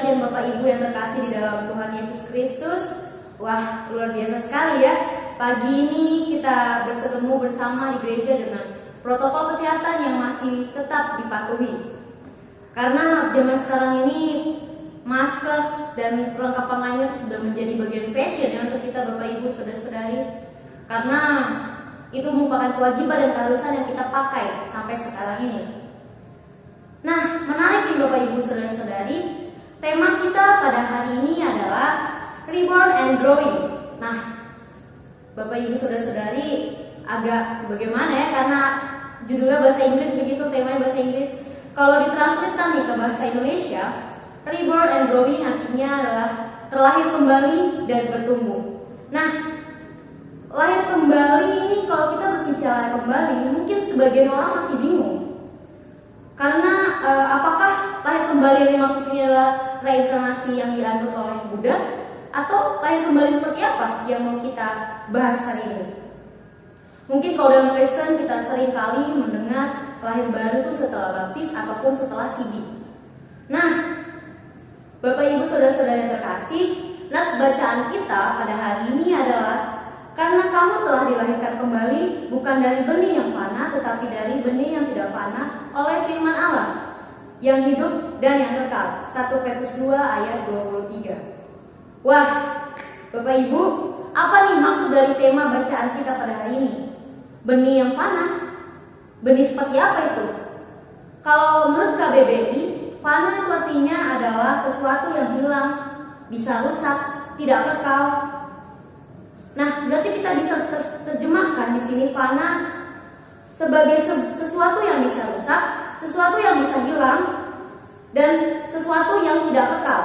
sekalian, Bapak Ibu yang terkasih di dalam Tuhan Yesus Kristus. Wah, luar biasa sekali ya. Pagi ini kita bertemu bersama di gereja dengan protokol kesehatan yang masih tetap dipatuhi. Karena zaman sekarang ini masker dan perlengkapan lainnya sudah menjadi bagian fashion ya untuk kita Bapak Ibu saudara-saudari. Karena itu merupakan kewajiban dan keharusan yang kita pakai sampai sekarang ini. Nah, menarik nih Bapak Ibu saudara-saudari, tema kita pada hari ini adalah Reborn and Growing. Nah, Bapak Ibu saudara-saudari agak bagaimana ya, karena judulnya bahasa Inggris begitu, temanya bahasa Inggris. Kalau ditranslatekan nih ke bahasa Indonesia, Reborn and Growing artinya adalah terlahir kembali dan bertumbuh. Nah, lahir kembali ini kalau kita berbicara kembali, mungkin sebagian orang masih bingung. Karena apakah lahir kembali yang maksudnya adalah reinkarnasi yang dianut oleh Buddha, atau lahir kembali seperti apa yang mau kita bahas hari ini? Mungkin kalau dalam Kristen kita sering kali mendengar lahir baru itu setelah baptis ataupun setelah sidi. Nah, Bapak Ibu saudara-saudara yang terkasih, nats bacaan kita pada hari ini adalah karena kamu telah dilahirkan kembali bukan dari benih yang fana, tetapi dari benih yang tidak fana oleh firman Allah yang hidup dan yang kekal. 1 Petrus 2 ayat 23. Wah, Bapak Ibu, apa nih maksud dari tema bacaan kita pada hari ini? Benih yang fana? Benih seperti apa itu? Kalau menurut KBBI, fana itu artinya adalah sesuatu yang hilang, bisa rusak, tidak kekal. Nah, berarti kita bisa terjemahkan di sini fana sebagai sesuatu yang bisa rusak, sesuatu yang bisa hilang, dan sesuatu yang tidak kekal.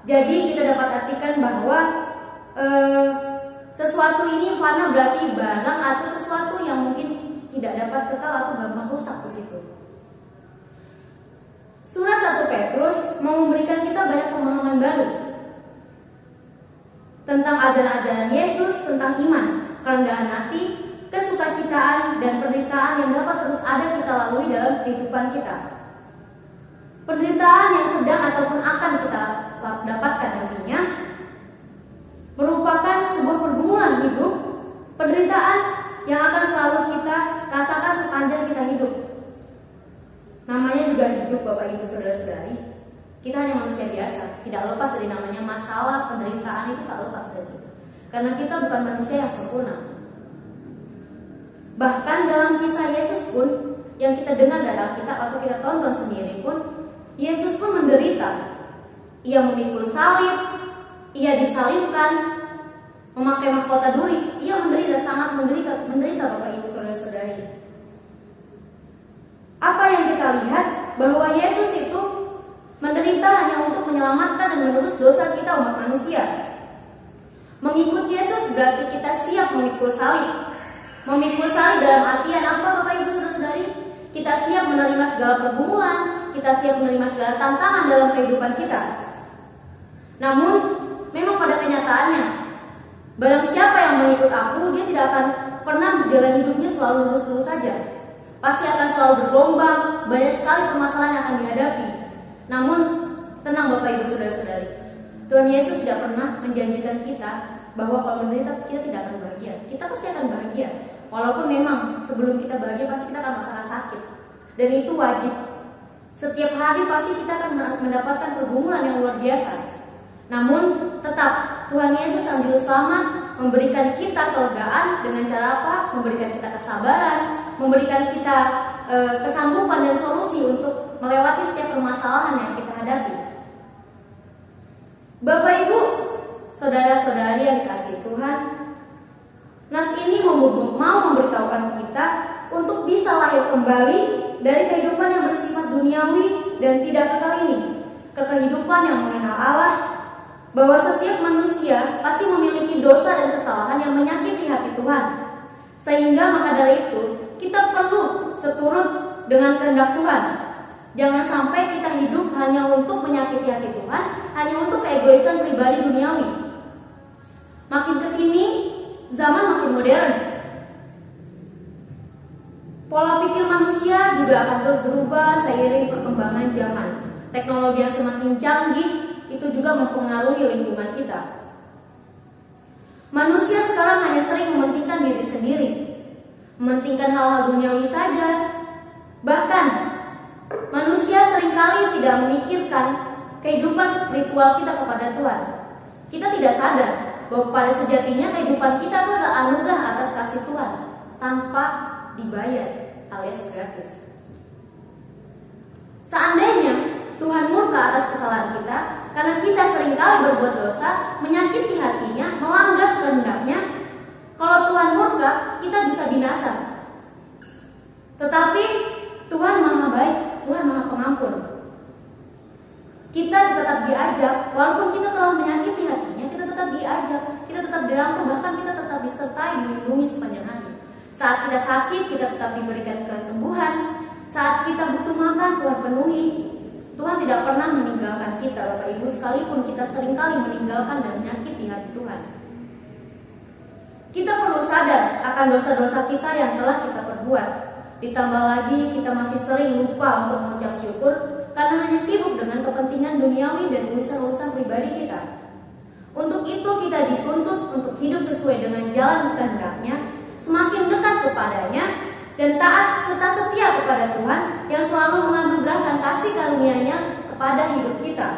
Jadi kita dapat artikan bahwa sesuatu ini fana berarti barang atau sesuatu yang mungkin tidak dapat kekal atau gampang rusak begitu. Surat 1 Petrus mau memberikan kita banyak pemahaman baru tentang ajaran-ajaran Yesus, tentang iman, kerendahan hati, kesukacitaan, dan penderitaan yang dapat terus ada kita lalui dalam kehidupan kita. Penderitaan yang sedang ataupun akan kita dapatkan nantinya merupakan sebuah pergumulan hidup, penderitaan yang akan selalu kita rasakan sepanjang kita hidup. Namanya juga hidup Bapak Ibu saudara-saudari. Kita hanya manusia biasa, tidak lepas dari namanya masalah, penderitaan itu tak lepas dari itu. Karena kita bukan manusia yang sempurna. Bahkan dalam kisah Yesus pun yang kita dengar dari Alkitab atau kita tonton sendiri pun, Yesus pun menderita. Ia memikul salib, ia disalibkan, memakai mahkota duri, ia menderita, sangat menderita Bapak Ibu saudara-saudari. Apa yang kita lihat bahwa Yesus itu menderita hanya untuk menyelamatkan dan menebus dosa kita umat manusia. Mengikut Yesus berarti kita siap memikul salib. Memikul salib dalam artian apa Bapak Ibu saudara-saudari? Kita siap menerima segala pergumulan, kita siap menerima segala tantangan dalam kehidupan kita. Namun memang pada kenyataannya, barang siapa yang mengikut aku, dia tidak akan pernah berjalan hidupnya selalu lurus-lurus saja. Pasti akan selalu bergelombang, banyak sekali permasalahan yang akan dihadapi. Namun, tenang Bapak Ibu saudara-saudari, Tuhan Yesus tidak pernah menjanjikan kita bahwa kalau menderita kita tidak akan bahagia. Kita pasti akan bahagia. Walaupun memang sebelum kita bahagia pasti kita akan merasakan sakit. Dan itu wajib. Setiap hari pasti kita akan mendapatkan pergumulan yang luar biasa. Namun, tetap Tuhan Yesus Sang Juru Selamat memberikan kita kelegaan dengan cara apa? Memberikan kita kesabaran, memberikan kita kesanggupan dan solusi untuk melewati setiap permasalahan yang kita hadapi. Bapak Ibu, saudara-saudari yang dikasihi Tuhan, nats ini mau memberitahukan kita untuk bisa lahir kembali dari kehidupan yang bersifat duniawi dan tidak kekal ini, ke kehidupan yang mengenal Allah, bahwa setiap manusia pasti memiliki dosa dan kesalahan yang menyakiti hati Tuhan. Sehingga maka dari itu kita perlu seturut dengan kehendak Tuhan. Jangan sampai kita hidup hanya untuk menyakiti hati Tuhan, hanya untuk keegoisan pribadi duniawi. Makin kesini zaman makin modern. Pola pikir manusia juga akan terus berubah seiring perkembangan zaman. Teknologi yang semakin canggih itu juga mempengaruhi lingkungan kita. Manusia sekarang hanya sering mementingkan diri sendiri, mementingkan hal-hal duniawi saja. Bahkan, manusia seringkali tidak memikirkan kehidupan spiritual kita kepada Tuhan. Kita tidak sadar bahwa pada sejatinya kehidupan kita itu adalah anugerah atas kasih Tuhan tanpa dibayar alias gratis. Seandainya Tuhan murka atas kesalahan kita karena kita seringkali berbuat dosa, menyakiti hatinya, melanggar kehendaknya, kalau Tuhan murka, kita bisa binasa. Tetapi Tuhan Maha Baik, Tuhan Maha Pengampun. Kita tetap diajak, walaupun kita telah menyakiti hatinya, kita tetap diajak, kita tetap dirangkul, bahkan kita tetap disertai, dilindungi sepanjang hari. Saat kita sakit, kita tetap diberikan kesembuhan. Saat kita butuh makan, Tuhan penuhi. Tuhan tidak pernah meninggalkan kita, Bapak Ibu, sekalipun kita seringkali meninggalkan dan menyakiti hati Tuhan. Kita perlu sadar akan dosa-dosa kita yang telah kita perbuat. Ditambah lagi kita masih sering lupa untuk mengucap syukur karena hanya sibuk dengan kepentingan duniawi dan urusan-urusan pribadi kita. Untuk itu kita dituntut untuk hidup sesuai dengan jalan kehendaknya, semakin dekat kepadanya, dan taat serta setia kepada Tuhan yang selalu menganugerahkan kasih karunia-Nya kepada hidup kita.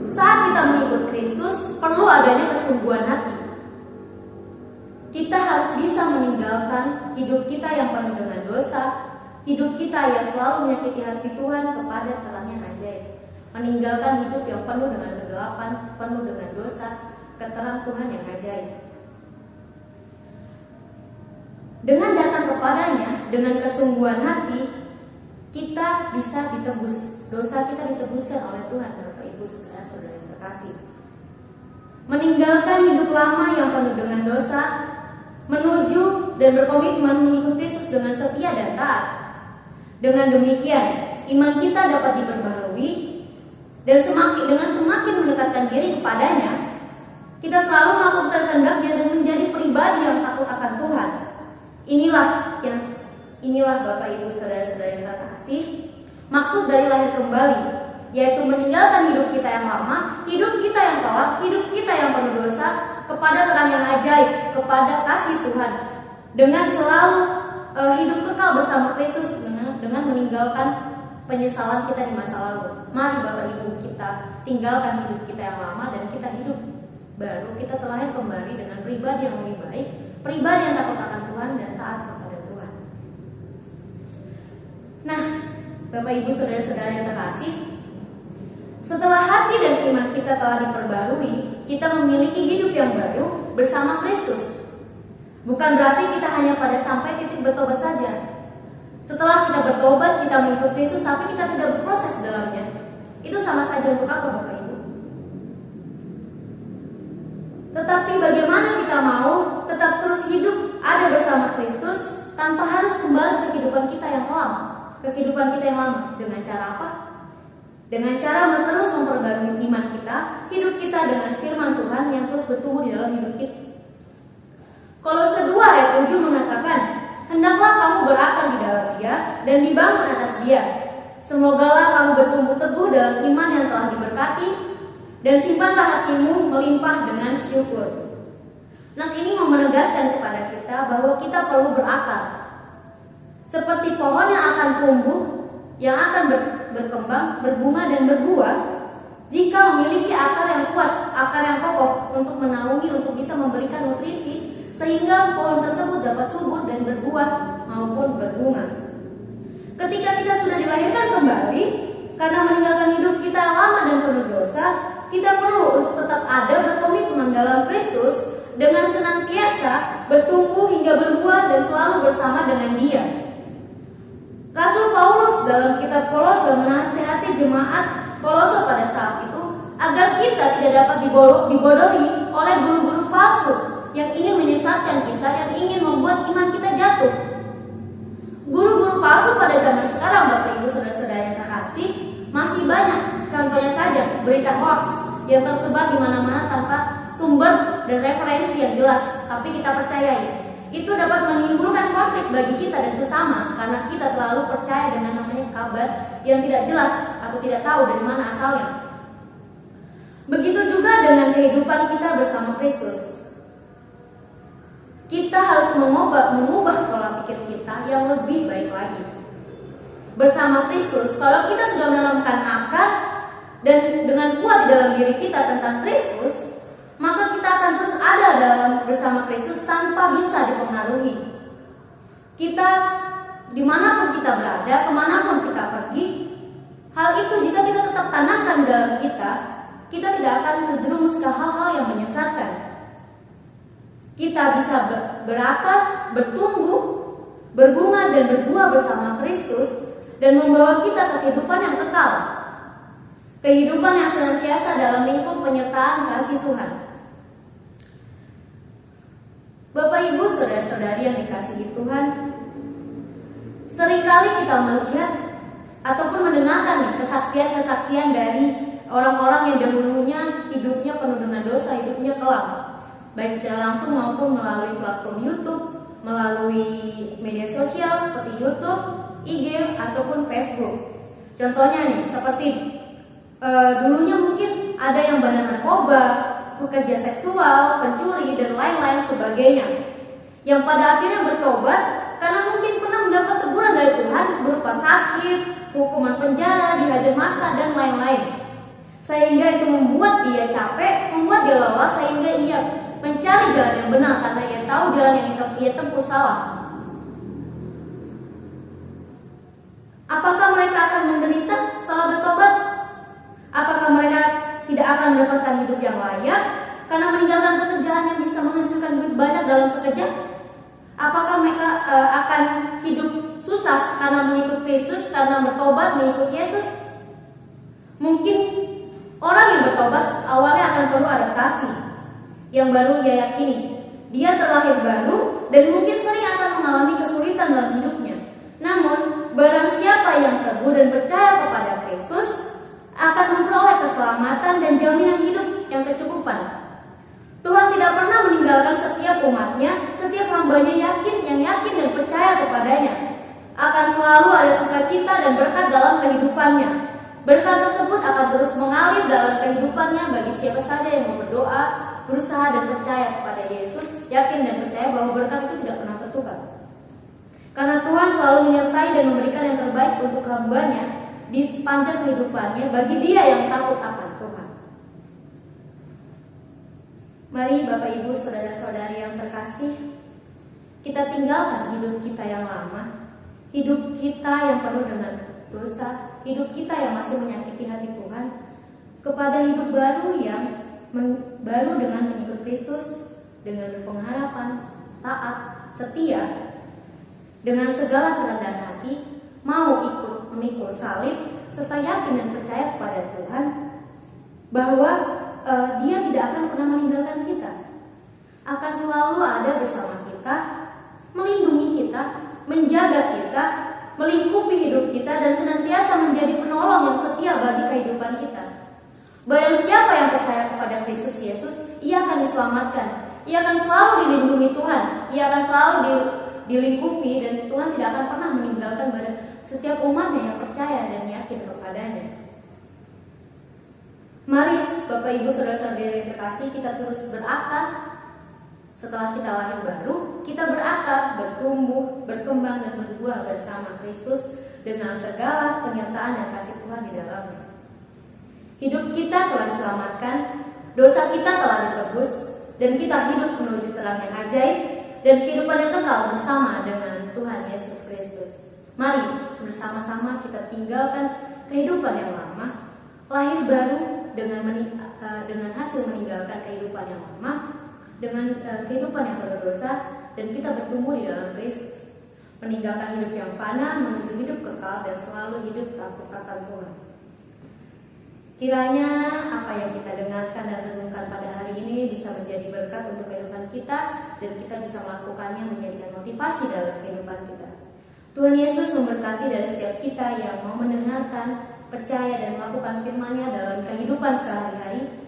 Saat kita mengikut Kristus, perlu adanya kesungguhan hati. Kita harus bisa meninggalkan hidup kita yang penuh dengan dosa, hidup kita yang selalu menyakiti hati Tuhan kepada terang yang ajaib. Meninggalkan hidup yang penuh dengan kegelapan, penuh dengan dosa, ke terang Tuhan yang ajaib. Dengan datang kepadanya, dengan kesungguhan hati, kita bisa ditebus. Dosa kita ditebuskan oleh Tuhan, Bapak Ibu saudara-saudara yang terkasih. Meninggalkan hidup lama yang penuh dengan dosa, menuju dan berkomitmen mengikut Kristus dengan setia dan taat. Dengan demikian, iman kita dapat diperbaharui dan dengan semakin mendekatkan diri kepadanya, kita selalu melakukan kehendaknya dan menjadi pribadi yang takut akan Tuhan. Inilah Bapak Ibu saudara-saudara yang terkasih, maksud dari lahir kembali, yaitu meninggalkan hidup kita yang lama, hidup kita yang gelap, hidup kita yang penuh dosa, kepada terang yang ajaib, kepada kasih Tuhan, dengan selalu hidup kekal bersama Kristus, dengan meninggalkan penyesalan kita di masa lalu. Mari Bapak Ibu kita tinggalkan hidup kita yang lama dan kita hidup baru, kita terlahir kembali dengan pribadi yang lebih baik, pribadi yang takut akan Tuhan dan taat kepada Tuhan. Nah, Bapak Ibu saudara-saudara yang terkasih, setelah hati dan iman kita telah diperbarui, kita memiliki hidup yang baru bersama Kristus. Bukan berarti kita hanya pada sampai titik bertobat saja. Setelah kita bertobat, kita mengikut Kristus, tapi kita tidak berproses dalamnya. Itu sama saja untuk apa, Bapak Ibu? Tetapi bagaimana kita mau tetap terus hidup ada bersama Kristus tanpa harus kembali ke kehidupan kita yang lama, dengan cara apa? Dengan cara terus memperbarui iman kita, hidup kita dengan firman Tuhan yang terus bertumbuh di dalam hidup kita. Kolose 2 ayat 7 mengatakan, hendaklah kamu berakar di dalam Dia dan dibangun atas Dia. Semogalah kamu bertumbuh teguh dalam iman yang telah diberkati, dan simpanlah hatimu melimpah dengan syukur. Nas ini mau menegaskan kepada kita bahwa kita perlu berakar. Seperti pohon yang akan tumbuh, yang akan berkembang, berbunga dan berbuah, jika memiliki akar yang kuat, akar yang kokoh untuk menaungi, untuk bisa memberikan nutrisi, sehingga pohon tersebut dapat subur dan berbuah maupun berbunga. Ketika kita sudah dilahirkan kembali, karena meninggalkan hidup kita yang lama dan penuh dosa, kita perlu untuk tetap ada berkomitmen dalam Kristus dengan senantiasa bertumbuh hingga berbuah dan selalu bersama dengan Dia. Rasul Paulus dalam kitab Kolose menasihati jemaat Kolose pada saat itu agar kita tidak dapat dibodohi oleh guru-guru palsu yang ingin menyesatkan kita, yang ingin membuat iman kita jatuh. Guru-guru palsu pada zaman sekarang, Bapak Ibu saudara-saudara yang terkasih, masih banyak. Contohnya saja berita hoax yang tersebar di mana-mana tanpa sumber dan referensi yang jelas, tapi kita percayai. itu dapat menimbulkan konflik bagi kita dan sesama karena kita terlalu percaya dengan namanya kabar yang tidak jelas atau tidak tahu dari mana asalnya. Begitu juga dengan kehidupan kita bersama Kristus. Kita harus mengubah pola pikir kita yang lebih baik lagi. Bersama Kristus, kalau kita sudah menanamkan akar dan dengan kuat di dalam diri kita tentang Kristus, maka kita akan terus ada bersama Kristus tanpa bisa dipengaruhi. Kita dimanapun kita berada, kemanapun kita pergi, hal itu jika kita tetap tanamkan dalam kita tidak akan terjerumus ke hal-hal yang menyesatkan. Kita bisa berakar, bertumbuh, berbunga dan berbuah bersama Kristus dan membawa kita ke kehidupan yang kekal. Kehidupan yang senantiasa dalam lingkup penyertaan kasih Tuhan. Bapak Ibu saudara-saudari yang dikasihi Tuhan, seringkali kita melihat ataupun mendengarkan nih kesaksian-kesaksian dari orang-orang yang dahulunya hidupnya penuh dengan dosa, hidupnya kelam, baik secara langsung maupun melalui platform YouTube, melalui media sosial seperti YouTube, IG ataupun Facebook. Contohnya nih, seperti dulunya mungkin ada yang bandar narkoba, pekerja seksual, pencuri dan lain-lain sebagainya, yang pada akhirnya bertobat karena mungkin pernah mendapat teguran dari Tuhan berupa sakit, hukuman penjara, dihajar massa dan lain-lain, sehingga itu membuat dia capek, membuat dia lelah, sehingga ia mencari jalan yang benar karena ia tahu jalan yang ia tempuh salah. Apakah mereka akan menderita setelah bertobat? Apakah mereka tidak akan mendapatkan hidup yang layak karena meninggalkan pekerjaan yang bisa menghasilkan duit banyak dalam sekejap? Apakah mereka akan hidup susah karena mengikut Kristus, karena bertobat mengikut Yesus? Mungkin orang yang bertobat awalnya akan perlu adaptasi yang baru ia yakini. Dia terlahir baru dan mungkin sering akan mengalami kesulitan dalam hidupnya. Namun, barang siapa yang teguh dan percaya kepada Kristus akan memperoleh keselamatan dan jaminan hidup yang kecukupan. Tuhan tidak pernah meninggalkan setiap umatnya, setiap hambanya yang yakin dan percaya kepadanya. Akan selalu ada sukacita dan berkat dalam kehidupannya. Berkat tersebut akan terus mengalir dalam kehidupannya bagi siapa saja yang mau berdoa, berusaha dan percaya kepada Yesus, yakin dan percaya bahwa berkat itu tidak pernah tertukar. Karena Tuhan selalu menyertai dan memberikan yang terbaik untuk hambanya di sepanjang kehidupannya bagi dia yang takut akan Tuhan. Mari Bapak Ibu saudara-saudari yang terkasih, kita tinggalkan hidup kita yang lama, hidup kita yang penuh dengan dosa, hidup kita yang masih menyakiti hati Tuhan, kepada hidup baru yang baru dengan mengikut Kristus, dengan berpengharapan, taat, setia, dengan segala kerendahan hati, mau ikut memikul salib, serta yakin dan percaya kepada Tuhan bahwa Dia tidak akan pernah meninggalkan kita, akan selalu ada bersama kita, melindungi kita, menjaga kita, melingkupi hidup kita, dan senantiasa menjadi penolong yang setia bagi kehidupan kita. Barang siapa yang percaya kepada Kristus Yesus, ia akan diselamatkan, ia akan selalu dilindungi Tuhan, ia akan selalu dilingkupi, dan Tuhan tidak akan pernah meninggalkan pada setiap umatnya yang percaya dan yakin kepadanya. Mari Bapak Ibu saudara-saudari yang terkasih, kita terus berakar. Setelah kita lahir baru, kita berakar, bertumbuh, berkembang dan berbuah bersama Kristus dengan segala penyertaan dan kasih Tuhan di dalamnya. Hidup kita telah diselamatkan, dosa kita telah ditebus, dan kita hidup menuju terang yang ajaib dan kehidupan yang kekal bersama dengan Tuhan Yesus Kristus. Mari bersama-sama kita tinggalkan kehidupan yang lama, lahir baru dengan hasil meninggalkan kehidupan yang lama, dengan kehidupan yang berdosa, dan kita bertumbuh di dalam Kristus, meninggalkan hidup yang fana menuju hidup kekal dan selalu hidup takut akan Tuhan. Kiranya apa yang kita dengarkan dan renungkan pada hari ini bisa menjadi berkat untuk kehidupan kita, dan kita bisa melakukannya menjadikan motivasi dalam kehidupan kita. Tuhan Yesus memberkati dari setiap kita yang mau mendengarkan, percaya dan melakukan firman-Nya dalam kehidupan sehari-hari,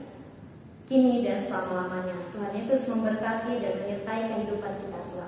kini dan selama-lamanya. Tuhan Yesus memberkati dan menyertai kehidupan kita selalu.